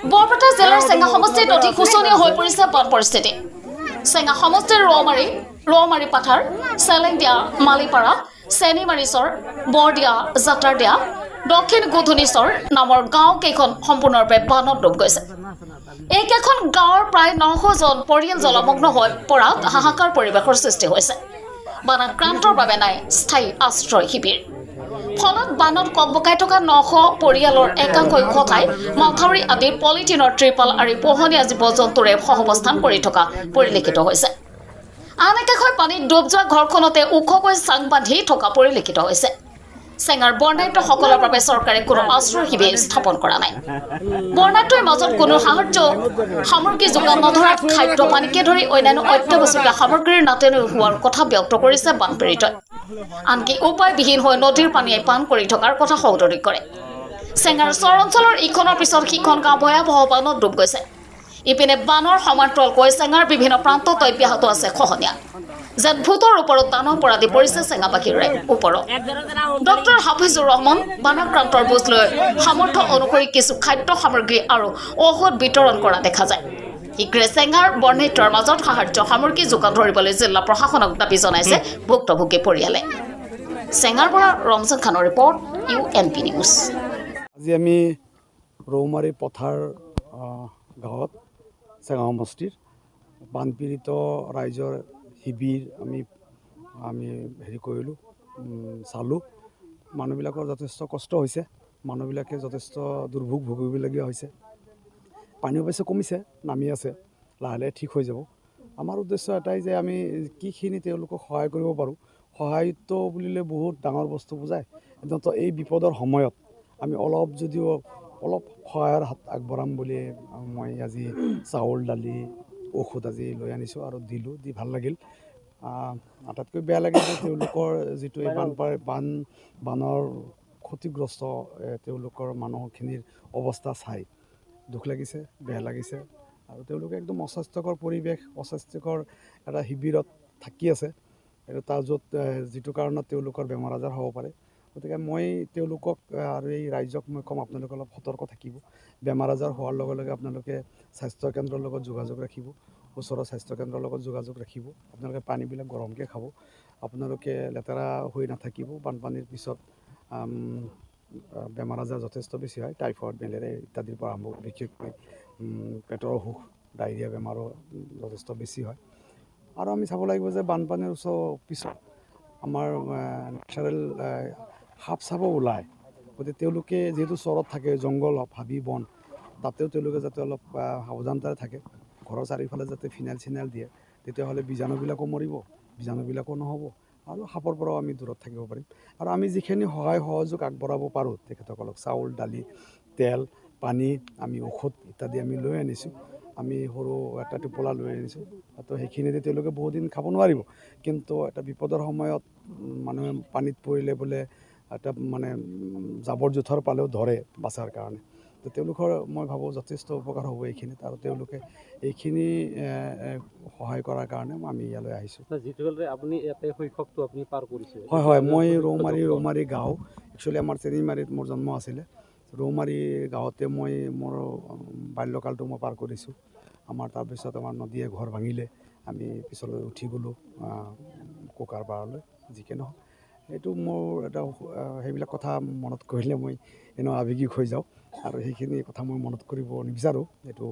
বৰপেটা জিলাৰ চেঙা সমষ্টিত অধিক শোচনীয় হৈ পৰিছে বান পৰিস্থিতি। চেঙা সমষ্টিৰ ৰৌমাৰী পাথাৰ, চেলেংদিয়া, মালিপাৰা, চেনিমাৰিচৰ, বৰদিয়া, জাটাৰদিয়া, দক্ষিণ গোধুনিচৰ নামৰ গাঁও কেইখন সম্পূৰ্ণৰূপে বানত ডুব গৈছে। এইকেইখন গাঁৱৰ প্ৰায় 900 জন পৰিয়াল জলমগ্ন হৈ পৰাত হাহাকাৰ পৰিৱেশৰ সৃষ্টি হৈছে। বানাক্ৰান্তৰ বাবে নাই স্থায়ী আশ্ৰয় শিবিৰ। ফলত বানত ককবকাই থকা 900 পৰিয়ালৰ একাংশই উভতাই মাথাউৰি আদি পলিথিনৰ ত্ৰিপাল আৰু পোহনীয়া জীৱ জন্তুৰে সহাৱস্থান কৰি থকা পৰিলক্ষিত হৈছে। আন একাংশই পানীত ডুব যোৱা ঘৰখনতে ওখকৈ চাং বান্ধি থকা পৰিলক্ষিত হৈছে। চেঙাৰ বৰ্ণাঢ্যসকলৰ বাবে চৰকাৰে কোনো আশ্ৰয় শিবিৰ স্থাপন কৰা নাই। বৰ্ণাঢ্যৰ মাজত কোনো সাহায্য সামগ্ৰী যোগান নধৰাত খাদ্য পানীকে ধৰি অন্যান্য অত্যাৱশ্যকীয় সামগ্ৰীৰ নাটনি হোৱাৰ কথা ব্যক্ত কৰিছে বানপীড়িতই। আনকি উপায়বিহীন হৈ নদীৰ পানীয়ে পান কৰি থকাৰ কথা সৌদৰি কৰে। চেঙাৰ চৰ অঞ্চলৰ ইখনৰ পিছত সিখন গাঁও ভয়াৱহ বানত ডুব গৈছে। ইপিনে বানৰ সমান্তৰালকৈ চেঙাৰ বিভিন্ন প্ৰান্তত অব্যাহত আছে খহনীয়া। যেন ভূতৰ ওপৰত দানৱ পৰাদি পৰিছে চেঙাবাসীৰ ওপৰত। ডক্টৰ হাফিজুৰ ৰহমান বানাক্ৰান্তৰ বুজ লৈ সামৰ্থ্য অনুসৰি কিছু খাদ্য সামগ্ৰী আৰু ঔষধ বিতৰণ কৰা দেখা যায়। শীঘ্ৰে চেঙাৰ বৰ্ণাঢ্যৰ মাজত সাহায্য সামগ্ৰী যোগান ধৰিবলৈ জিলা প্ৰশাসনক দাবী জনাইছে ভুক্তভোগী পৰিয়ালে। চেঙাৰ পৰা ৰমজান খানৰ ৰিপৰ্ট, UNP নিউজ। আজি আমি ৰৌমাৰী পথাৰ গাঁৱত চেঙা সমষ্টিৰ বানপীড়িত ৰাইজৰ শিবিৰ আমি হেৰি কৰিলোঁ, চালোঁ। মানুহবিলাকৰ যথেষ্ট কষ্ট হৈছে, মানুহবিলাকে যথেষ্ট দুৰ্ভোগ ভুগিবলগীয়া হৈছে। পানী অৱশ্যে কমিছে, নামি আছে, লাহে লাহে ঠিক হৈ যাব। আমাৰ উদ্দেশ্য এটাই যে আমি কিখিনি তেওঁলোকক সহায় কৰিব পাৰোঁ। সহায়িত্ব বুলিলে বহুত ডাঙৰ বস্তু বুজায়, কিন্তু এই বিপদৰ সময়ত আমি অলপ সহায়ৰ হাত আগবঢ়াম বুলি মই আজি চাউল, দালি, ঔষধ আজি লৈ আনিছোঁ আৰু দিলোঁ, দি ভাল লাগিল। আটাইতকৈ বেয়া লাগিল যে তেওঁলোকৰ যিটো এই বানৰ ক্ষতিগ্ৰস্ত তেওঁলোকৰ মানুহখিনিৰ অৱস্থা চাই দুখ লাগিছে, বেয়া লাগিছে। আৰু তেওঁলোকে একদম অস্বাস্থ্যকৰ পৰিৱেশ, অস্বাস্থ্যকৰ এটা শিবিৰত থাকি আছে, তাৰ যিটো কাৰণত তেওঁলোকৰ বেমাৰ আজাৰ হ'ব পাৰে। গতিকে মই তেওঁলোকক আৰু এই ৰাইজক মই ক'ম, আপোনালোকে অলপ সতৰ্ক থাকিব। বেমাৰ আজাৰ হোৱাৰ লগে লগে আপোনালোকে স্বাস্থ্যকেন্দ্ৰৰ লগত যোগাযোগ ৰাখিব, ওচৰৰ স্বাস্থ্যকেন্দ্ৰৰ লগত যোগাযোগ ৰাখিব। আপোনালোকে পানীবিলাক গৰমকৈ খাব, আপোনালোকে লেতেৰা হৈ নাথাকিব। বানপানীৰ পিছত বেমাৰ আজাৰ যথেষ্ট বেছি হয়, টাইফইড, মেলেৰিয়া ইত্যাদিৰ পৰা আৰম্ভ কৰি বিশেষকৈ পেটৰ অসুখ, ডায়েৰিয়া বেমাৰো যথেষ্ট বেছি হয়। আৰু আমি চাব লাগিব যে বানপানীৰ পিছত আমাৰ নেচাৰেল সাপ চাপো ওলায়। গতিকে তেওঁলোকে যিহেতু চৰত থাকে, জংঘল হাবি বন, তাতেও তেওঁলোকে যাতে অলপ সাৱধানতাৰে থাকে। ঘৰৰ চাৰিওফালে যাতে ফিনাইল চিনাইল দিয়ে, তেতিয়াহ'লে বীজাণুবিলাকো মৰিব, বীজাণুবিলাকো নহ'ব আৰু সাপৰ পৰাও আমি দূৰত থাকিব পাৰিম। আৰু আমি যিখিনি সহায় সহযোগ আগবঢ়াব পাৰোঁ তেখেতসকলক, চাউল, দালি, তেল, পানী, আমি ঔষধ ইত্যাদি আমি লৈ আনিছোঁ। আমি সৰু এটা টোপোলা লৈ আনিছোঁ, তো সেইখিনিতে তেওঁলোকে বহুদিন খাব নোৱাৰিব। কিন্তু এটা বিপদৰ সময়ত মানুহে পানীত পৰিলে বোলে এটা জাবৰ জোঁথৰ পালেও ধৰে বাচাৰ কাৰণে। তো তেওঁলোকৰ মই ভাবোঁ যথেষ্ট উপকাৰ হ'ব এইখিনিত, আৰু তেওঁলোকে এইখিনি সহায় কৰাৰ কাৰণে আমি ইয়ালৈ আহিছোঁ। আপুনি ইয়াতে শৈশৱটো আপুনি পাৰ কৰিছে? হয়, মই ৰৌমাৰী গাঁও, একচুৱেলি আমাৰ চেনিমাৰীত মোৰ জন্ম আছিলে। ৰৌমাৰী গাঁৱতে মই মোৰ বাল্যকালটো মই পাৰ কৰিছোঁ। তাৰপিছত আমাৰ নদীয়ে ঘৰ ভাঙিলে, আমি পিছলৈ উঠি গ'লোঁ কোকাৰ পাৰলৈ। যিকি নহওক, এইটো মোৰ এটা সেইবিলাক কথা মনত কৰিলে মই এনেও আৱেগিক হৈ যাওঁ, আৰু সেইখিনি কথা মই মনত কৰিব নিবিচাৰোঁ। এইটো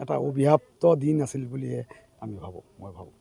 এটা অভিশপ্ত দিন আছিল বুলিয়ে মই ভাবোঁ।